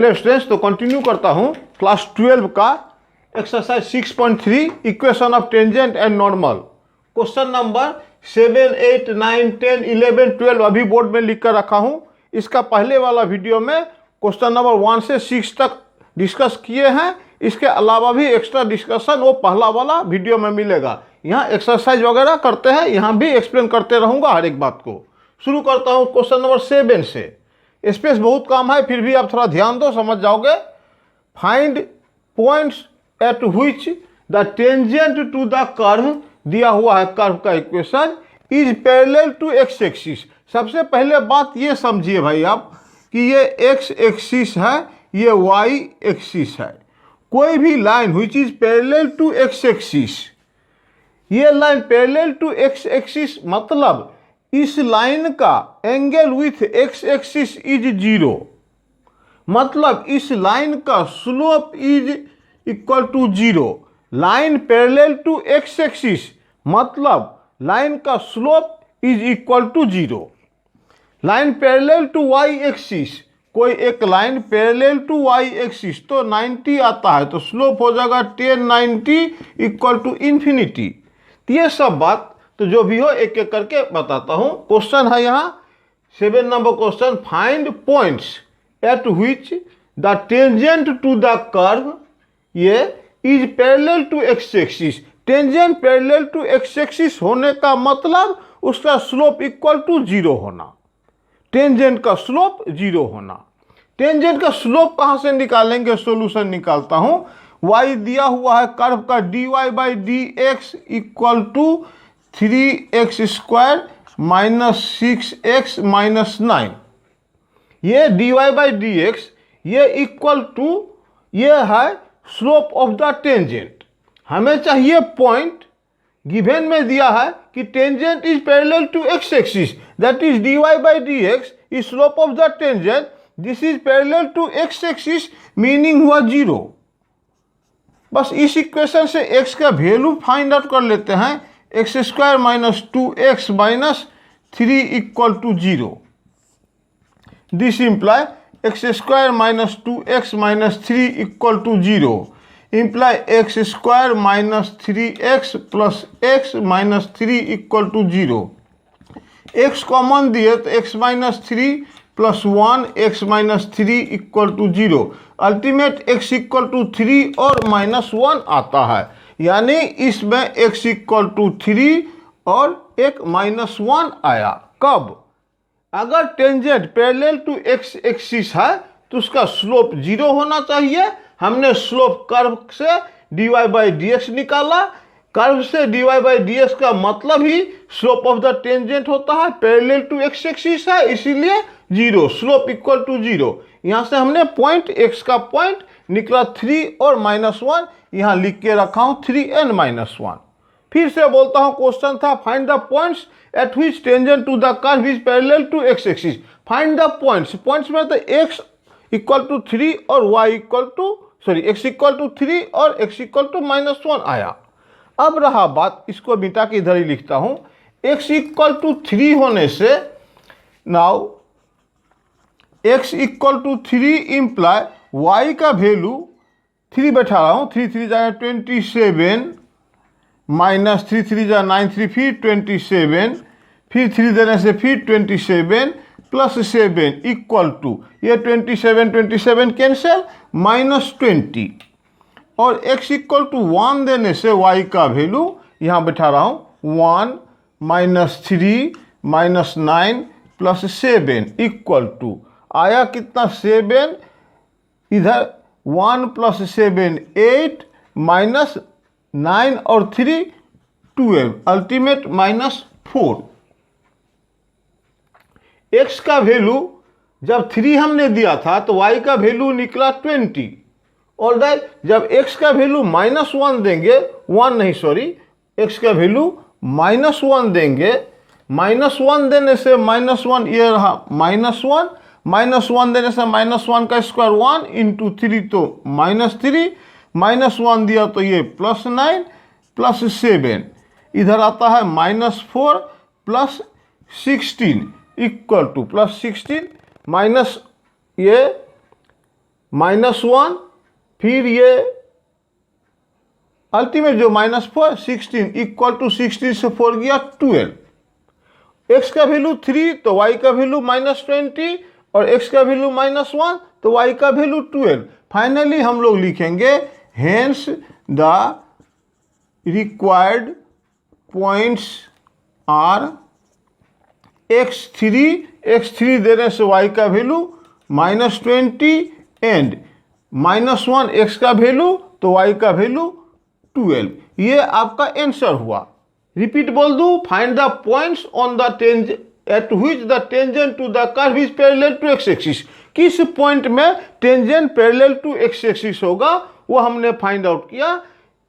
Students, तो continue करता हूँ क्लास 12 का exercise 6.3 equation of tangent and normal. Question number 7, 8, 9, 10, 11, 12 अभी बोर्ड में लिख कर रखा हूँ। इसका पहले वाला वीडियो में क्वेश्चन नंबर 1 से 6 तक डिस्कस किए हैं। इसके अलावा भी एक्स्ट्रा डिस्कशन वो पहला वाला वीडियो में मिलेगा। यहाँ एक्सरसाइज वगैरह करते हैं, यहाँ भी एक्सप्लेन करते रहूँगा हर एक बात को। शुरू करता हूँ क्वेश्चन नंबर 7 से। स्पेस बहुत कम है, फिर भी आप थोड़ा ध्यान दो, समझ जाओगे। Find points at which the tangent to the curve, दिया हुआ है कर्व का equation, is parallel to x axis. सबसे पहले बात ये समझिए भाई आप कि ये एक्स एक्सिस है, ये वाई एक्सिस है। कोई भी line which is parallel to x axis, ये line parallel to x axis मतलब इस लाइन का angle with x axis is 0, मतलब इस लाइन का slope is equal to 0। Line parallel to x axis मतलब लाइन का slope is equal to 0। Line parallel to y axis, कोई एक line parallel to y axis तो 90 आता है, तो स्लोप हो जाएगा 10 90 इक्वल टू इन्फिनिटी। ये सब बात तो जो भी हो एक एक करके बताता हूं। क्वेश्चन है यहाँ 7 number question, find points at which the tangent to the curve ये is parallel to x axis. Tangent parallel to x axis होने का मतलब उसका स्लोप इक्वल टू 0 होना, टेंजेंट का स्लोप 0 होना। टेंजेंट का स्लोप कहाँ से निकालेंगे, सॉल्यूशन निकालता हूं। y दिया हुआ है कर्व का dy/dx equal to 3x² minus 6x minus 9। ये dy/dx ये इक्वल टू ये है स्लोप ऑफ द टेंजेंट। हमें चाहिए पॉइंट, गिवन में दिया है कि tangent is parallel to x axis, that is dy/dx is slope of the tangent, this is parallel to x axis, meaning हुआ 0। बस इस इक्वेशन से x का वैल्यू फाइंड आउट कर लेते हैं। x² minus 2x minus 3 equal to 0। This imply x² minus 2x minus 3 equal to 0 imply x² minus 3x plus x minus 3 equal to 0। x common दिए तो x minus 3 plus 1 x minus 3 equal to 0। Ultimate x equal to 3 और minus 1 आता है, यानी इसमें x equal to 3 और एक minus 1 आया। कब? अगर tangent parallel to x axis है तो उसका स्लोप 0 होना चाहिए। हमने स्लोप कर्व से dy/dx निकाला, कर्व से dy/dx का मतलब ही स्लोप ऑफ द टेंजेंट होता है, पैरेलल टू एक्स एक्सिस है इसीलिए 0, स्लोप इक्वल टू 0। यहाँ से हमने पॉइंट x का पॉइंट निकला 3 और माइनस 1, यहाँ लिख के रखा हूँ 3n माइनस 1। फिर से बोलता हूँ, क्वेश्चन था find the points at which tangent to the curve is parallel to x axis. Find the points, points में तो x इक्वल टू 3 और y equal to x equal to 3 और x इक्वल टू माइनस 1 आया। अब रहा बात, इसको मिटा के इधर ही लिखता हूँ। x इक्वल टू 3 होने से now x equal to 3 imply y का वैल्यू 3 बैठा रहा हूँ, 3 3 जाएगा 27 माइनस 3 3 जा 9 3 फिर 27 फिर 3 देने से फिर 27 प्लस 7 इक्वल टू ये 27 कैंसिल माइनस 20 और x इक्वल टू 1 देने से y का वैल्यू यहाँ बैठा रहा हूँ 1 minus 3 minus 9 plus 7 equal to आया कितना 7, इधर 1 प्लस 7 8 माइनस 9 और 3 12 अल्टीमेट माइनस 4। x का वैल्यू जब 3 हमने दिया था तो y का वैल्यू निकला 20। और जब x का वैल्यू माइनस 1 देंगे, 1 नहीं सॉरी, x का वैल्यू माइनस 1 देंगे, माइनस 1 देने से माइनस 1 ये रहा माइनस 1, माइनस 1 देने से माइनस 1 का स्क्वायर 1 इंटू 3 तो माइनस 3, माइनस 1 दिया तो ये प्लस 9 प्लस 7, इधर आता है minus 4 plus 16 equal two plus 16 minus ये -1, फिर ये अल्टीमेट जो -4 16 इक्वल टू 16 से 4 गया 12। x का वैल्यू 3 तो y का वैल्यू -20 और x का वैल्यू -1 तो y का वैल्यू 12। फाइनली हम लोग लिखेंगे hence the required points are x3 देने से y का वैल्यू -20 एंड -1 x का वैल्यू तो y का वैल्यू 12। ये आपका आंसर हुआ। रिपीट बोल दूं, find the points on the at which the tangent to the curve is parallel to x axis. किस पॉइंट में tangent parallel to x axis होगा वो हमने फाइंड आउट किया।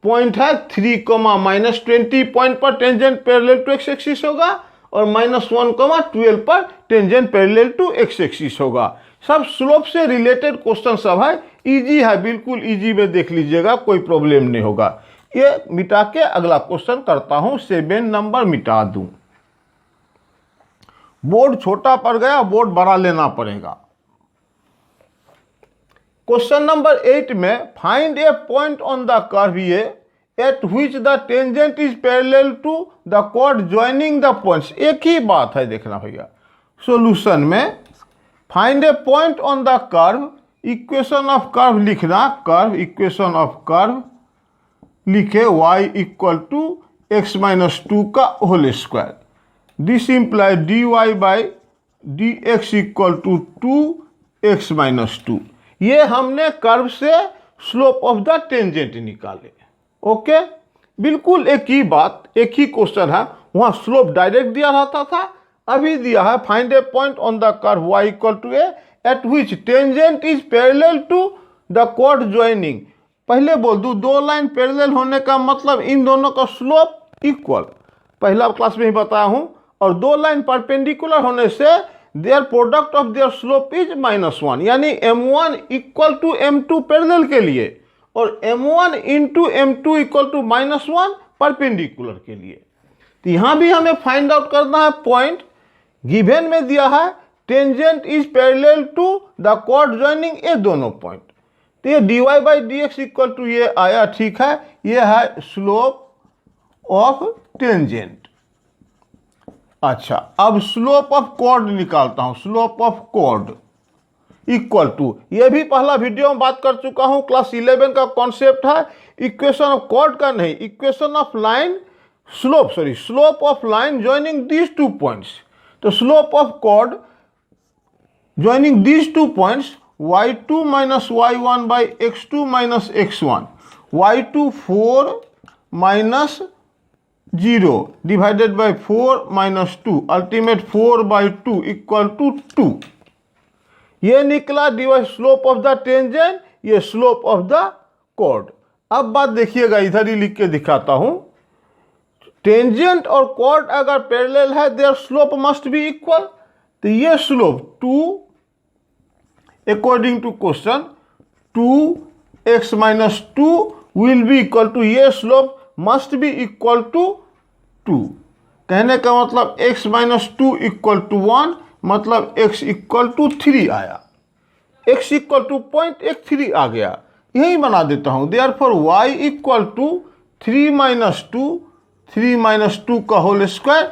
पॉइंट है 3, -20 पॉइंट पर tangent parallel to x axis होगा और -1, 12 पर tangent parallel to x axis होगा। सब स्लोप से रिलेटेड क्वेश्चन सब है, इजी है, बिल्कुल इजी में देख लीजिएगा, कोई प्रॉब्लम नहीं होगा। ये मिटा के अगला क्वेश्चन करता हूं, 7 नंबर मिटा दूं। बोर्ड छोटा पड़ गया, बोर्ड बड़ा लेना पड़ेगा। क्वेश्चन नंबर 8 में find a point on the curve a at which the tangent is parallel to the chord joining the points. एक ही बात है, देखना भैया। सॉल्यूशन में find a point on the curve, equation of curve लिखना, curve equation of curve लिखे y equal to x minus 2 का whole square. This imply dy by dx equal to 2x minus 2। ये हमने कर्व से स्लोप ऑफ द टेंजेंट निकाले। Okay, बिल्कुल एक ही बात, एक ही क्वेश्चन है। वहाँ स्लोप डायरेक्ट दिया रहता था, अभी दिया है find a point on the curve y equal to a at which tangent is parallel to the chord joining. पहले बोल दूं, दो लाइन पैरेलल होने का मतलब इन दोनों का स्लोप इक्वल, पहला क्लास में ही बताया हूं। और दो लाइन परपेंडिकुलर होने से there product of their slope is -1, यानी m1 equal to m2 parallel के लिए और m1 into m2 equal to -1 perpendicular के लिए। तो यहां भी हमें फाइंड आउट करना है पॉइंट। गिवन में दिया है tangent is parallel to the chord joining a दोनों पॉइंट। तो ये dy by dx equal to ये आया, ठीक है। ये है स्लोप ऑफ टेंजेंट। अच्छा, अब स्लोप ऑफ कॉर्ड निकालता हूं। Slope of chord equal to, ये भी पहला वीडियो में बात कर चुका हूं, क्लास 11 का कॉन्सेप्ट है। इक्वेशन ऑफ कॉर्ड का नहीं, equation of line slope of line joining these two points. तो slope of chord joining these two points y2 minus y1 by x2 minus x1, y2 4 minus 0 divided by 4 minus 2, ultimate 4 by 2 equal to 2। ये निकला dy slope of the tangent, ये slope of the cord. अब बात देखिएगा, इधर ही लिख के दिखाता हूं। टेंजेंट और कॉर्ड अगर पैरेलल है, their slope must be equal. तो ये slope 2 according to question 2x minus 2 will be equal to, ये slope must be equal to 2। कहने का मतलब x minus 2 equal to 1, मतलब x equal to 3 आया। x equal to 0.13 आ गया, यही बना देता हूं। therefore y equal to 3 minus 2 का whole square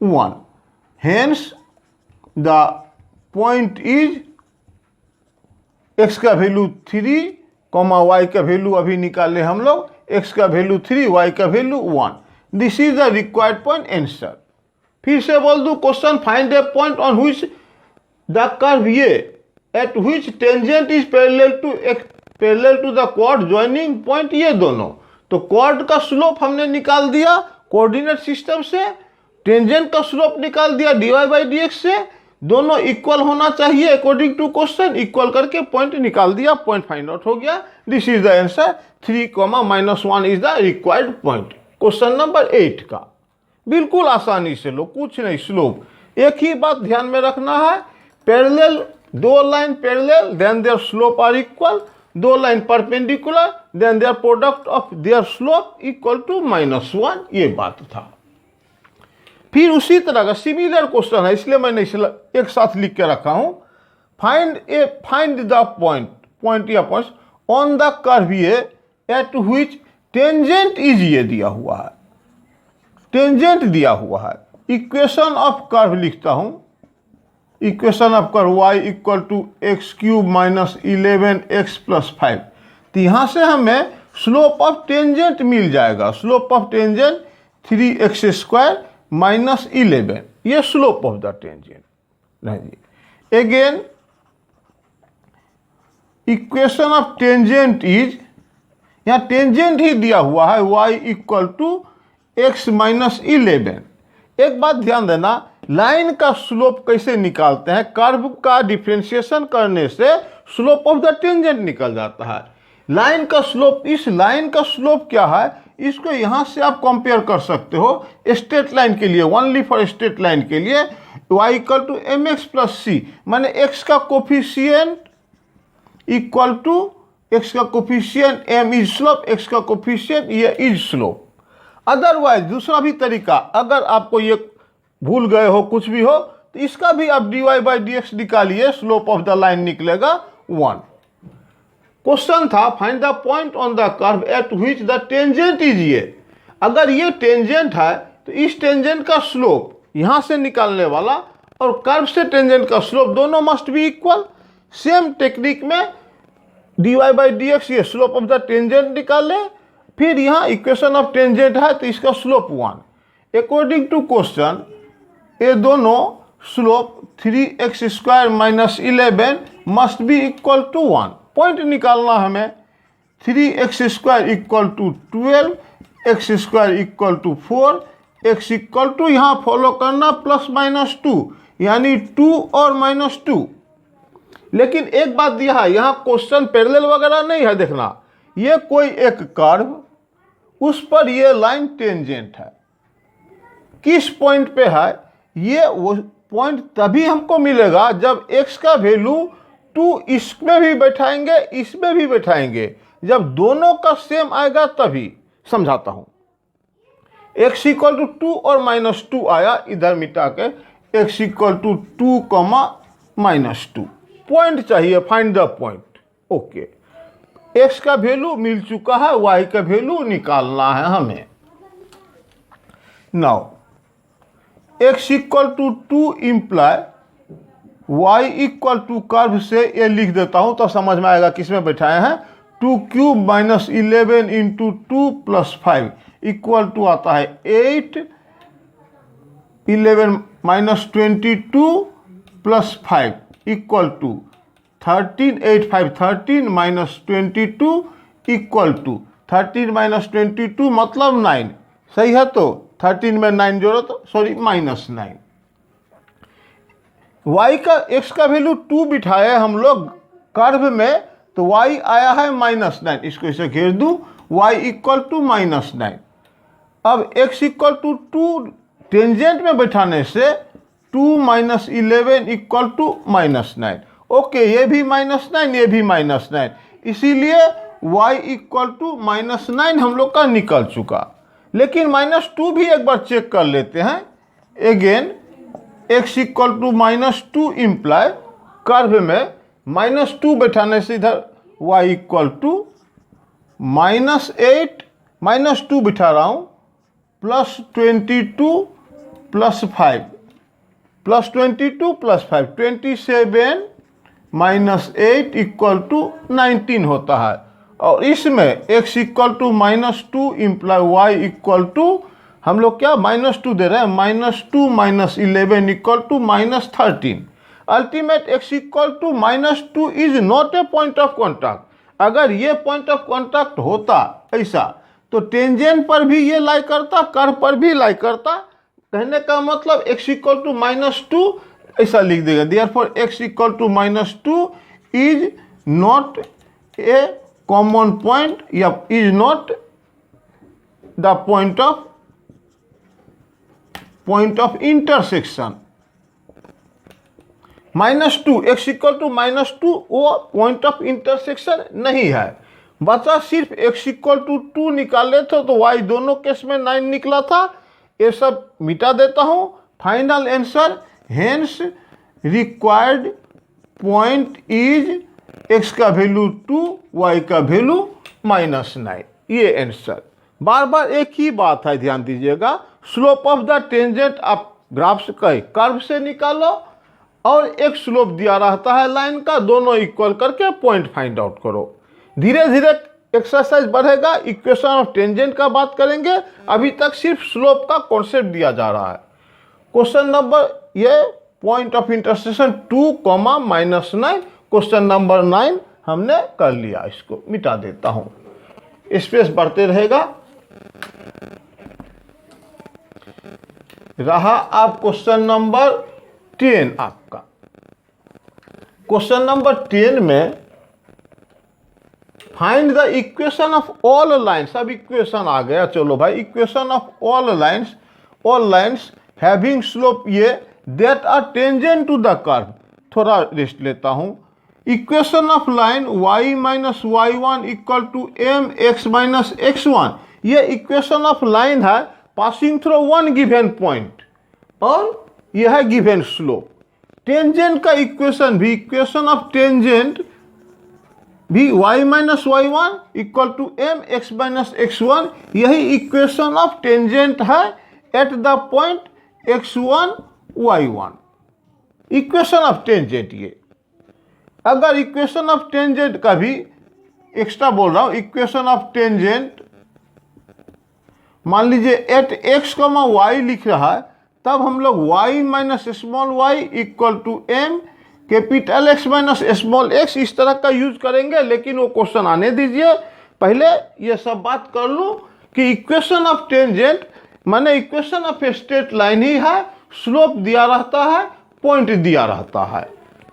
1। hence the point is x का वैल्यू 3, y का वैल्यू अभी निकाले हम लोग, x का वैल्यू 3, y का value 1। This is the required point answer. फिर से बोल दूं, question find a point on which the curve a at which tangent is parallel to the chord joining point, ये दोनों। तो कॉर्ड का स्लोप हमने निकाल दिया कोऑर्डिनेट सिस्टम से, टेंजेंट का स्लोप निकाल दिया dy बाई dx से। दोनों इक्वल होना चाहिए अकॉर्डिंग टू क्वेश्चन, इक्वल करके पॉइंट निकाल दिया, पॉइंट फाइंड आउट हो गया। This is the answer. 3, -1 is the required point. Question number 8 का बिल्कुल आसानी से लो, कुछ नहीं, स्लोप। एक ही बात ध्यान में रखना है, पैरेलल, दो line parallel then their slope are equal, दो line perpendicular then their product of their slope equal to -1, ये बात था। फिर उसी तरह का सिमिलर क्वेश्चन है, इसलिए मैंने एक साथ लिख के रखा हूं। फाइंड द पॉइंट पॉइंट या पॉइंट ऑन द कर्व ये एट विच टेंजेंट इज ये दिया हुआ है, टेंजेंट दिया हुआ है। इक्वेशन ऑफ कर्व लिखता हूं, equation of curve y equal to x cube minus 11x plus 5। तो यहाँ से हमें स्लोप ऑफ टेंजेंट मिल जाएगा, slope of tangent 3x square minus 11, ये स्लोप ऑफ द टेंजेंट। नहीं, again equation of tangent is, यहाँ टेंजेंट ही दिया हुआ है y equal to x minus 11। एक बात ध्यान देना, लाइन का स्लोप कैसे निकालते हैं, कर्व का डिफरेंशिएशन करने से स्लोप ऑफ द टेंजेंट निकल जाता है। लाइन का स्लोप, इस लाइन का स्लोप क्या है, इसको यहाँ से आप कंपेयर कर सकते हो स्ट्रेट लाइन के लिए, ओनली फॉर स्ट्रेट लाइन के लिए y equal to m x plus c, माने x का कोफिशियंट इक्वल टू x का coefficient, m is slope, x का कोफिशियंट ये इज स्लोप। अदरवाइज दूसरा भी तरीका, अगर आपको ये भूल गए हो कुछ भी हो तो इसका भी आप dy बाई डी एक्स निकालिए, स्लोप ऑफ द लाइन निकलेगा 1। क्वेश्चन था find the point on the curve at which the tangent is ये। अगर ये टेंजेंट है तो इस टेंजेंट का स्लोप यहां से निकालने वाला और कर्व से टेंजेंट का स्लोप दोनों must be equal. Same technique में dy बाई डी एक्स ये स्लोप ऑफ द टेंजेंट निकाल ले, फिर यहाँ इक्वेशन ऑफ टेंजेंट है तो इसका स्लोप 1। अकॉर्डिंग टू क्वेश्चन ये दोनों slope 3x square minus 11 must be equal to 1। Point निकालना हमें, 3x square equal to 12, x square equal to 4, x equal to यहाँ फॉलो करना प्लस माइनस 2, यानी 2 और माइनस 2। लेकिन एक बात दिया है, यहाँ क्वेश्चन पैरेलल वगैरह नहीं है, देखना ये कोई एक कर्व, उस पर ये लाइन टेंजेंट है, किस पॉइंट पे है, ये वो पॉइंट तभी हमको मिलेगा जब x का वैल्यू 2 इसमें भी बैठाएंगे इसमें भी बैठाएंगे, जब दोनों का सेम आएगा तभी। समझाता हूं, x इक्वल टू 2 और माइनस 2 आया, इधर मिटा के x equal to 2 comma minus 2। Point चाहिए, find the point. Okay, x का वैल्यू मिल चुका है, y का वैल्यू निकालना है हमें। Now x equal to 2 imply y equal to curve से ये लिख देता हूं तो समझ में आएगा किसमें बैठाए हैं। 2 cube minus 11 into 2 plus 5 equal to आता है 8, 11 minus 22 plus 5 equal to 13, 8 5 13 minus 22 equal to 13 minus 22 मतलब 9, सही है। तो 13 में 9 जोड़ो तो सॉरी माइनस 9। y का x का वैल्यू 2 बिठाए हम लोग कर्व में, तो y आया है माइनस 9, इसको इसे घेर दूं, y इक्वल टू माइनस 9। अब x इक्वल टू 2 टेंजेंट में बैठाने से 2 minus 11 equal to minus 9। Okay, ये भी माइनस 9 ये भी माइनस 9, इसीलिए y इक्वल टू माइनस 9 हम लोग का निकल चुका। लेकिन माइनस 2 भी एक बार चेक कर लेते हैं। Again x equal to minus 2 imply curve में माइनस 2 बैठाने से इधर y equal to minus 8 minus 2 बिठा रहा हूँ plus 22 plus 5 plus 22 plus 5 27 minus 8 equal to 19 होता है। और इसमें x equal to minus 2 imply y equal to हम लोग क्या माइनस 2 दे रहे हैं, minus 2 minus 11 equal to minus 13। Ultimate x equal to minus 2 is not a point of contact. अगर ये पॉइंट ऑफ कॉन्टैक्ट होता ऐसा तो टेंजेंट पर भी ये लाई करता, कर्व पर भी लाई करता। कहने का मतलब x इक्वल टू माइनस 2 ऐसा लिख देगा, therefore x equal to minus 2 is not a common point या is not the point of intersection. Minus 2 x equal to minus 2 वो पॉइंट ऑफ इंटरसेक्शन नहीं है। बचा सिर्फ x इक्वल टू 2 निकाले थे तो y दोनों केस में 9 निकला था। ये सब मिटा देता हूं। Final answer hence required point is x का वैल्यू 2, y का वैल्यू -9। ये आंसर। बार बार एक ही बात है, ध्यान दीजिएगा। स्लोप ऑफ द टेंजेंट आप ग्राफ से कर्व से निकालो और एक स्लोप दिया रहता है लाइन का, दोनों इक्वल करके पॉइंट फाइंड आउट करो। धीरे धीरे एक्सरसाइज बढ़ेगा, इक्वेशन ऑफ टेंजेंट का बात करेंगे। अभी तक सिर्फ स्लोप का कॉन्सेप्ट दिया जा रहा है। क्वेश्चन नंबर ये point of intersection 2, -9। Question number 9 हमने कर लिया। इसको मिटा देता हूं, स्पेस बढ़ते रहेगा। रहा आप क्वेश्चन नंबर 10 आपका। क्वेश्चन नंबर 10 में find the equation of all lines. अब इक्वेशन आ गया, चलो भाई। Equation of all lines having slope ये that are tangent to the curve. थोड़ा रेस्ट लेता हूं। Equation of line y minus y1 equal to m x minus x1। ये इक्वेशन ऑफ लाइन है passing through one given point, और यह है given slope. Tangent का इक्वेशन भी, इक्वेशन ऑफ टेंजेंट भी y minus y1 equal to m x minus x1। यही equation of tangent है at the point x1 y1। Equation of tangent ये। अगर इक्वेशन ऑफ टेंजेंट का भी एक्स्ट्रा बोल रहा हूं, इक्वेशन ऑफ टेंजेंट मान लीजिए एट एक्स कॉमा वाई लिख रहा है, तब हम लोग y minus small y equal to m capital X minus small x इस तरह का यूज करेंगे। लेकिन वो क्वेश्चन आने दीजिए, पहले ये सब बात कर लूं कि इक्वेशन ऑफ टेंजेंट माने इक्वेशन ऑफ स्ट्रेट लाइन ही है, स्लोप दिया रहता है, पॉइंट दिया रहता है।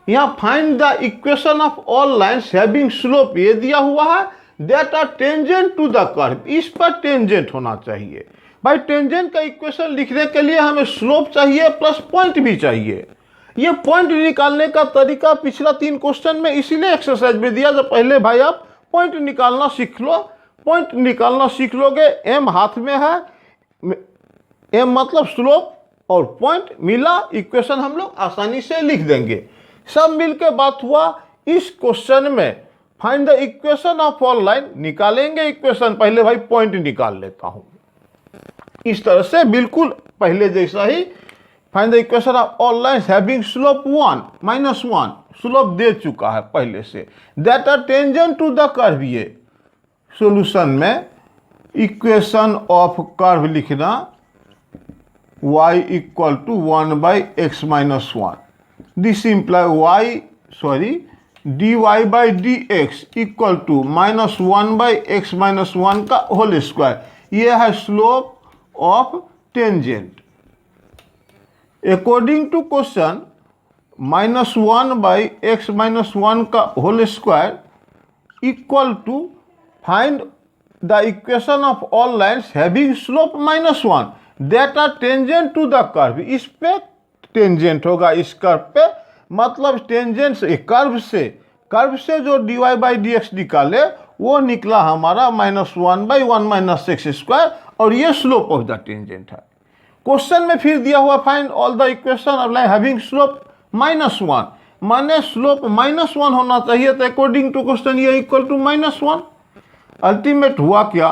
यहाँ find the equation of all lines having slope ये दिया हुआ है that are tangent to the curve. इस पर टेंजेंट होना चाहिए भाई। टेंजेंट का इक्वेशन लिखने के लिए हमें स्लोप चाहिए प्लस पॉइंट भी चाहिए। ये पॉइंट निकालने का तरीका पिछला 3 क्वेश्चन में इसीलिए एक्सरसाइज में दिया, जब पहले भाई आप पॉइंट निकालना सीख लो। पॉइंट निकालना सीख लोगे, एम हाथ में है, एम मतलब स्लोप और पॉइंट मिला, इक्वेशन हम लोग आसानी से लिख देंगे। सब मिलके बात हुआ। इस क्वेश्चन में find the equation of all line निकालेंगे इक्वेशन, पहले भाई पॉइंट निकाल लेता हूं। इस तरह से बिल्कुल पहले जैसा ही find the equation of all lines having slope 1 minus 1, slope दे चुका है पहले से, that are tangent to the curve. ये सॉल्यूशन में इक्वेशन ऑफ कर्व लिखना y equal to 1 by x minus 1। This imply dy by d x equal to minus 1 by x minus 1 का whole square. यह है slope of tangent. According to question minus 1 by x minus 1 का whole square equal to find the equation of all lines having slope -1 that are tangent to the curve. इस पे tangent होगा, इस curve पे, मतलब tangent से curve से जो dy बाई डी एक्स निकाले वो निकला हमारा -1 बाई 1 माइनस एक्स स्क्वायर, और ये स्लोप ऑफ द टेंजेंट है। क्वेश्चन में फिर दिया हुआ find all the equation of line having slope -1, माने स्लोप -1 होना चाहिए, तो अकॉर्डिंग टू क्वेश्चन ये इक्वल टू -1। अल्टीमेट हुआ क्या,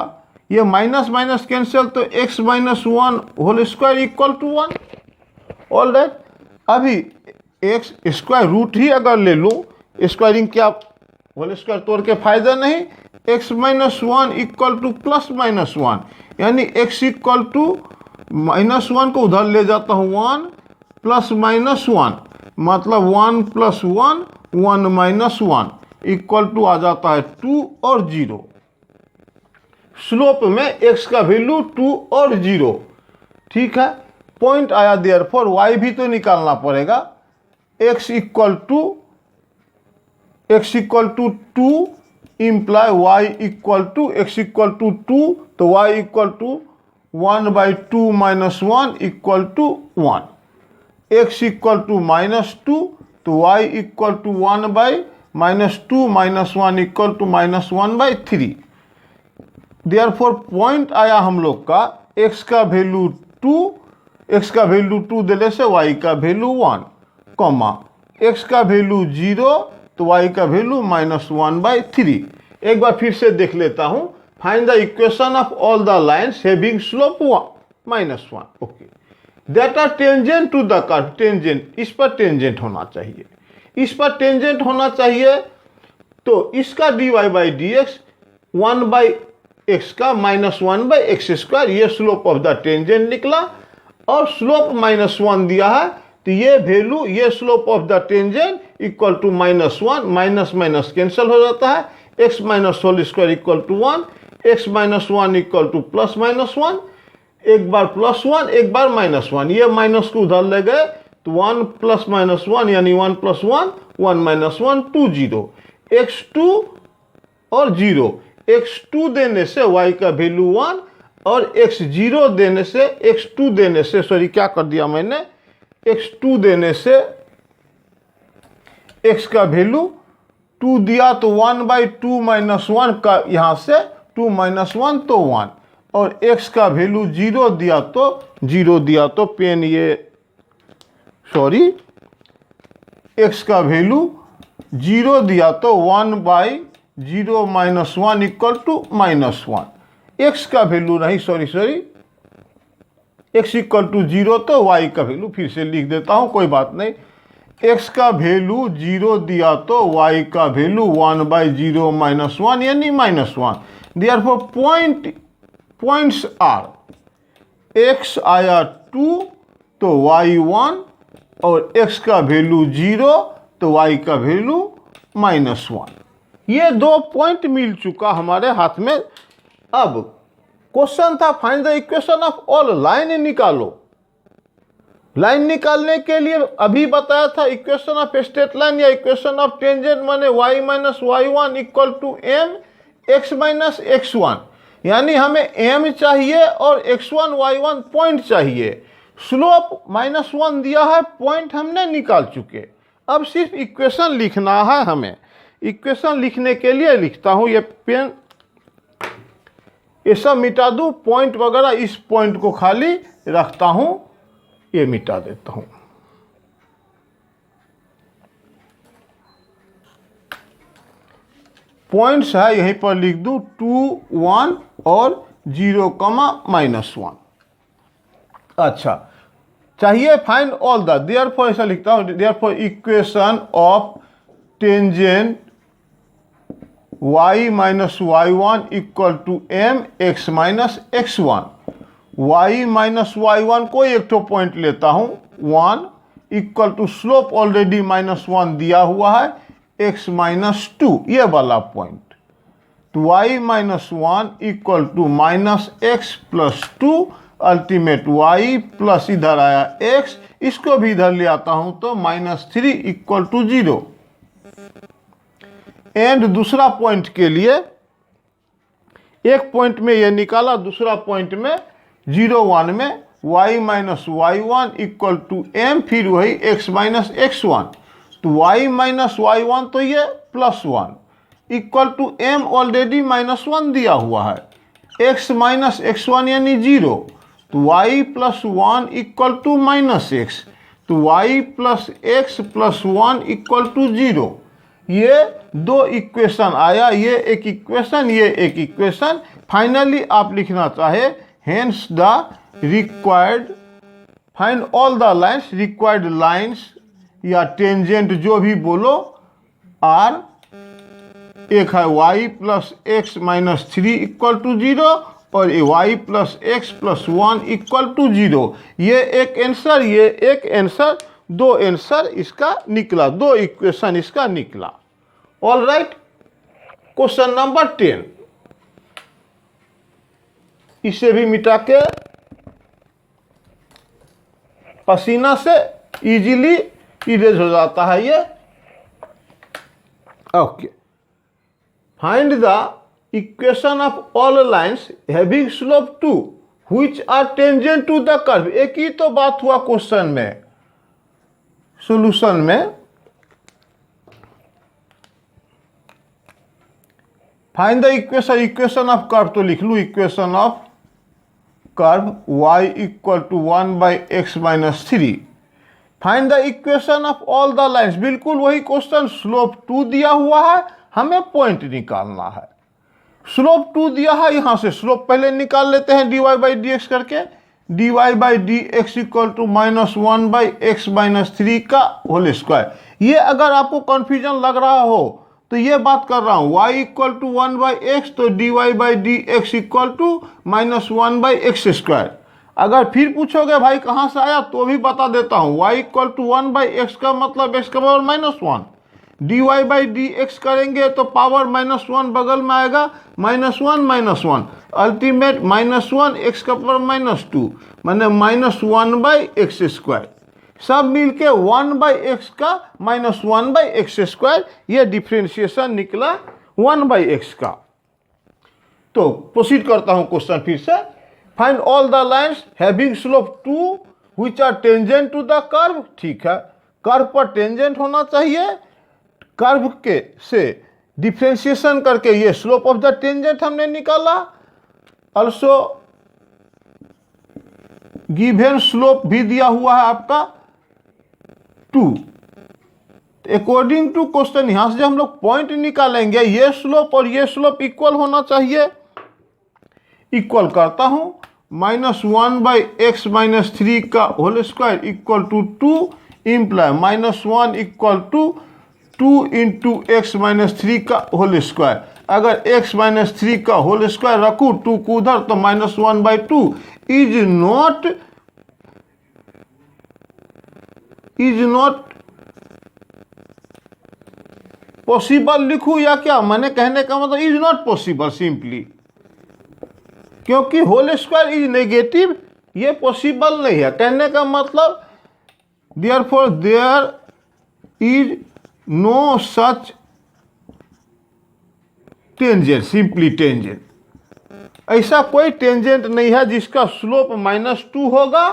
ये माइनस माइनस कैंसिल, तो x minus 1 whole square equal to 1। All right, अभी एक्स स्क्वायर रूट ही अगर ले लूँ, स्क्वायरिंग क्या होल स्क्वायर तोड़ के फायदा नहीं, x minus 1 equal two plus minus 1, यानी x इक्वल टू -1 को उधर ले जाता हूँ 1 प्लस माइनस 1, मतलब 1 प्लस 1 1 माइनस 1 इक्वल टू आ जाता है 2 और 0। स्लोप में x का वैल्यू 2 और 0, ठीक है। पॉइंट आया, देयरफॉर y भी तो निकालना पड़ेगा। x equal to 2 imply y equal to x equal to 2, तो y equal to 1 by 2 minus 1 equal to 1। x equal to -2, तो y equal to 1 by -2 minus 1 equal to -1 by 3। Therefore point आया हम लोग का x का value 2 देने से y का वैल्यू 1, कॉमा x का वैल्यू 0 तो y का वैल्यू -1/3। एक बार फिर से देख लेता हूं। Find the equation of all the lines having slope -1। Okay, that are tangent to the curve. Tangent, इस पर टेंजेंट होना चाहिए, इस पर टेंजेंट होना चाहिए। तो इसका dy/dx 1/x का -1/x², ये स्लोप ऑफ द टेंजेंट निकला। और स्लोप -1 दिया है, तो ये वैल्यू, ये slope of the tangent equal to -1, minus minus cancel हो जाता है। x - whole square equal to 1, x - 1 equal to +-1, एक बार +1 एक बार -1, ये माइनस को उधर ले गए तो 1 + -1 यानी 1 + 1, 1 - 1 2, 0, x2 और 0। x2 देने से y का वैल्यू 1 और x0 देने से, x2 देने से, सॉरी क्या कर दिया मैंने, x2 देने से x का वैल्यू 2 दिया तो 1/2 - 1 का, यहाँ से 2 - 1 तो 1, और x का वैल्यू 0 दिया तो 0 दिया तो पेन ये, सॉरी, x का वैल्यू 0 दिया तो 1/0 - 1 इक्वल टू -1। x का वैल्यू नहीं, सॉरी, x इक्वल टू 0 तो y का वैल्यू, फिर से लिख देता हूं, कोई बात नहीं। x का वैल्यू 0 दिया तो y का वैल्यू 1/0 - 1 यानी -1। देयरफॉर पॉइंट्स आर, x आया 2 तो y 1, और x का वैल्यू 0 तो y का वैल्यू -1। ये 2 पॉइंट मिल चुका हमारे हाथ में। अब क्वेश्चन था find the equation of all line निकालो। लाइन निकालने के लिए अभी बताया था इक्वेशन ऑफ स्ट्रेट लाइन या इक्वेशन ऑफ टेंजेंट माने y - y1 equal to m x - x1, यानी हमें m चाहिए और x1 y1 पॉइंट चाहिए। स्लोप -1 दिया है, पॉइंट हमने निकाल चुके। अब सिर्फ इक्वेशन लिखना है हमें। इक्वेशन लिखने के लिए लिखता हूं, ये पेन ये सब मिटा दूं, पॉइंट वगैरह, इस पॉइंट को खाली रखता हूं, ये मिटा देता हूं। पॉइंट्स है, यहीं पर लिख दूं 2, 1 और 0, -1। अच्छा, चाहिए फाइंड ऑल द, देयरफॉर ऐसा लिखता हूं, therefore equation of tangent y - y1 equal to m x - x1। y - y1 को एक तो पॉइंट लेता हूं 1 इक्वल टू स्लोप ऑलरेडी -1 दिया हुआ है x - 2, ये वाला पॉइंट। तो y - 1 equal to -x + 2, ultimate y plus इधर आया x, इसको भी इधर ले आता हूं तो -3 इक्वल टू 0। एंड दूसरा पॉइंट के लिए, एक पॉइंट में ये निकाला, दूसरा पॉइंट में 0, 1 में y - y1 equal to m, फिर वही x - x1। तो y - y1 तो ये +1 इक्वल टू m, ऑलरेडी -1 दिया हुआ है, x - x1 यानी 0, तो y + 1 इक्वल टू -x, तो y + x + 1 इक्वल टू 0। ये 2 इक्वेशन आया, ये एक इक्वेशन, ये एक इक्वेशन। फाइनली आप लिखना चाहे hence the required, find all the lines, required lines या टेंजेंट जो भी बोलो, आर, एक है y + x - 3 इक्वल टू 0 और y + x + 1 इक्वल टू 0। ये एक आंसर, ये एक आंसर, 2 आंसर इसका निकला, 2 इक्वेशन इसका निकला। ऑल राइट, क्वेश्चन नंबर 10, इसे भी मिटा के पसीना से इजीली इरेज हो जाता है ये। Okay, find the equation of all lines having slope 2 which are tangent to the curve. एक ही तो बात हुआ क्वेश्चन में, सॉल्यूशन में। Find the equation, equation of curve तो लिख लूँ, equation of curve y equal to 1/x - 3, find the equation of all the lines, बिल्कुल वही क्वेश्चन, स्लोप 2 दिया हुआ है, हमें पॉइंट निकालना है। स्लोप 2 दिया है, यहां से स्लोप पहले निकाल लेते हैं dy बाई डी एक्स करके। dy by d x equal to -1 by x minus 3 का होल स्क्वायर। ये अगर आपको कन्फ्यूजन लग रहा हो तो ये बात कर रहा हूं, y equal to 1 by x, तो dy by d x equal to -1 by x square. अगर फिर पूछोगे भाई कहाँ से आया, तो भी बता देता हूँ, y equal to 1 by x का मतलब x का power -1, dy by d x करेंगे तो पावर -1 बगल में आएगा, -1 अल्टीमेट -1 एक्स का पावर -2, मैंने -1 बाई एक्स स्क्वायर, सब मिलके 1 बाई एक्स का -1 बाई एक्स स्क्वायर, ये डिफ्रेंशिएशन निकला 1 बाई एक्स का। तो प्रोसीड करता हूं क्वेश्चन फिर से। Find all the lines having slope 2 which are tangent to the curve. ठीक है, कर्व पर टेंजेंट होना चाहिए, कर्व के से डिफ्रेंशिएशन करके ये स्लोप ऑफ द टेंजेंट हमने निकाला। ऑल्सो गिवन स्लोप भी दिया हुआ है आपका 2। अकॉर्डिंग टू क्वेश्चन यहां से जब हम लोग पॉइंट निकालेंगे, ये स्लोप और ये स्लोप इक्वल होना चाहिए। इक्वल करता हूं, -1 बाई एक्स माइनस 3 का whole square equal to 2 imply -1 equal to 2 into x minus 3 का होल स्क्वायर। अगर x माइनस 3 का होल स्क्वायर रखूँ 2 को उधर, तो -1 बाई 2 इज नॉट पॉसिबल लिखूं या क्या, मैंने कहने का मतलब इज नॉट पॉसिबल सिंपली, क्योंकि होल स्क्वायर इज नेगेटिव, ये पॉसिबल नहीं है। कहने का मतलब therefore there is no such tangent, simply tangent, ऐसा कोई टेंजेंट नहीं है जिसका स्लोप -2 होगा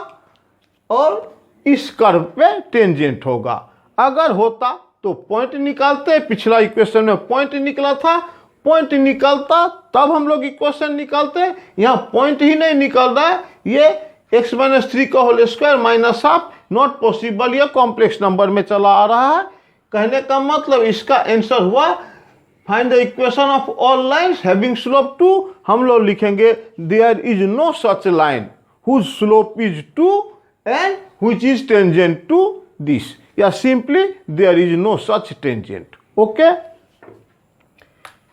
और इस कर्व पे टेंजेंट होगा। अगर होता तो पॉइंट निकालते, पिछला इक्वेशन में पॉइंट निकला था, पॉइंट निकलता तब हम लोग इक्वेशन निकालते। यहाँ पॉइंट ही नहीं निकल रहा है, ये x माइनस 3 का होल स्क्वायर -1/2 नॉट पॉसिबल, ये कॉम्प्लेक्स नंबर में चला आ रहा है। कहने का मतलब इसका आंसर हुआ find the equation of all lines having slope 2। हम लोग लिखेंगे there is no such line whose slope is 2 and which is tangent to this, या simply there is no such tangent. Okay,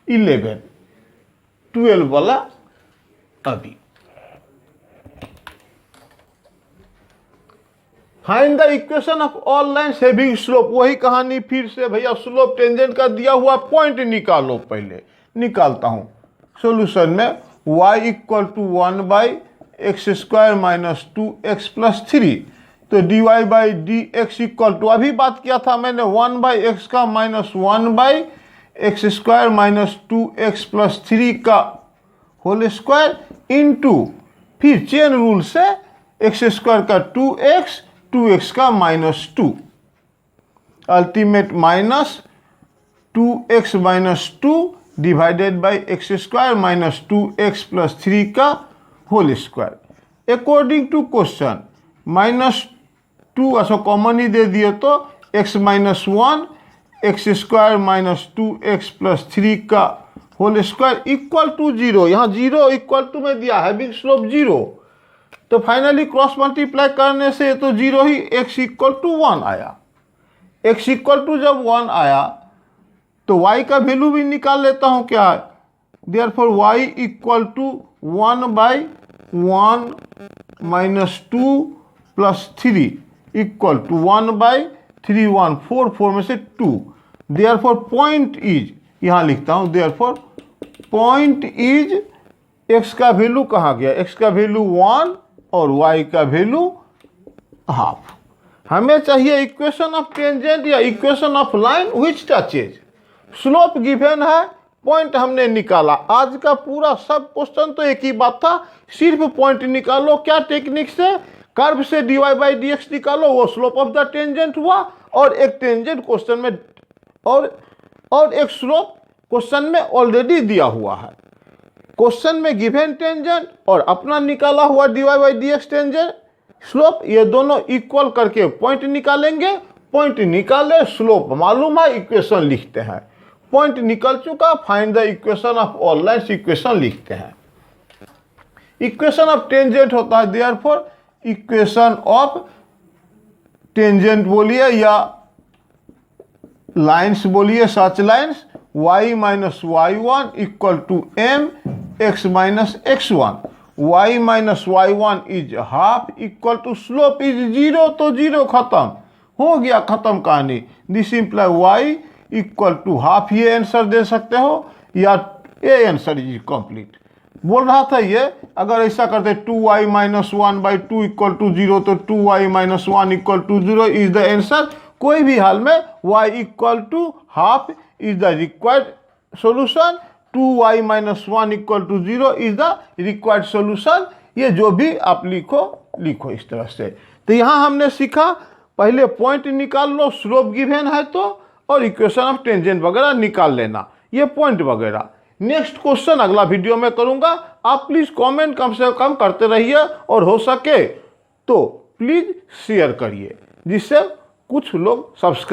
11 12 वाला अभी find the equation of all lines having slope. वही कहानी फिर से भैया, स्लोप टेंजेंट का दिया हुआ पॉइंट निकालो, पहले निकालता हूं सॉल्यूशन में y equal to 1 by x square minus 2x plus 3, तो dy by d x equal to, अभी बात किया था मैंने 1 बाई एक्स का -1 by x square minus 2x plus 3 का होल स्क्वायर इंटू फिर चेन रूल से एक्स स्क्वायर का 2x 2x का -2 ultimate -2x minus 2 divided by x square minus 2x plus 3 का whole square. According to question -2 अच्छा common ही दे दिए तो x minus 1 x square minus 2x plus 3 का होल स्क्वायर इक्वल टू 0। यहाँ 0 इक्वल टू में दिया हैविंग स्लोप 0, तो फाइनली क्रॉस मल्टीप्लाई करने से तो 0 ही, x इक्वल टू 1 आया। x इक्वल टू जब 1 आया तो y का वैल्यू भी निकाल लेता हूँ क्या, therefore y equal to 1 by 1 minus 2 plus 3 equal to 1 by 3 1 4 4 में से 2, देयरफॉर पॉइंट इज, यहाँ लिखता हूँ देयरफॉर पॉइंट इज, x का वैल्यू कहाँ गया, x का वैल्यू 1 और y का वैल्यू हाफ। हमें चाहिए इक्वेशन ऑफ टेंजेंट या equation of line which touches. Slope given है, पॉइंट हमने निकाला। आज का पूरा सब क्वेश्चन तो एक ही बात था, सिर्फ पॉइंट निकालो। क्या टेक्निक से, कर्व से dy बाई डी एक्स निकालो, वो स्लोप ऑफ द टेंजेंट हुआ, और एक टेंजेंट क्वेश्चन में और एक स्लोप क्वेश्चन में ऑलरेडी दिया हुआ है। क्वेश्चन में गिवन टेंजेंट और अपना निकाला हुआ dy by d x tangent, slope, ये दोनों इक्वल करके पॉइंट निकालेंगे, पॉइंट निकाले स्लोप मालूम है, इक्वेशन लिखते हैं। पॉइंट निकल चुका, find the equation of all lines, equation लिखते हैं। इक्वेशन ऑफ टेंजेंट होता है देयरफॉर इक्वेशन ऑफ टेंजेंट बोलिए या लाइन्स बोलिए, such lines y minus y1 equal to m x minus x1, y minus y1 is half equal to slope is 0, तो 0 खत्म हो गया, खत्म कहानी। This imply y equal to half, ये आंसर दे सकते हो या ये आंसर इज कंप्लीट। बोल रहा था ये, अगर ऐसा करते 2y माइनस 1/2 इक्वल टू 0, तो 2y minus 1 equal to 0 is the answer. कोई भी हाल में y equal to half is the required solution, 2y minus 1 equal to 0 is the required solution. ये जो भी आप लिखो लिखो इस तरह से। तो यहाँ हमने सीखा, पहले पॉइंट निकाल लो, स्लोप गिवन है तो, और इक्वेशन ऑफ टेंजेंट वगैरह निकाल लेना, ये पॉइंट वगैरह। नेक्स्ट क्वेश्चन अगला वीडियो में करूंगा। आप प्लीज़ कमेंट कम से कम करते रहिए, और हो सके तो प्लीज़ शेयर करिए, जिससे कुछ लोग सब्सक्राइब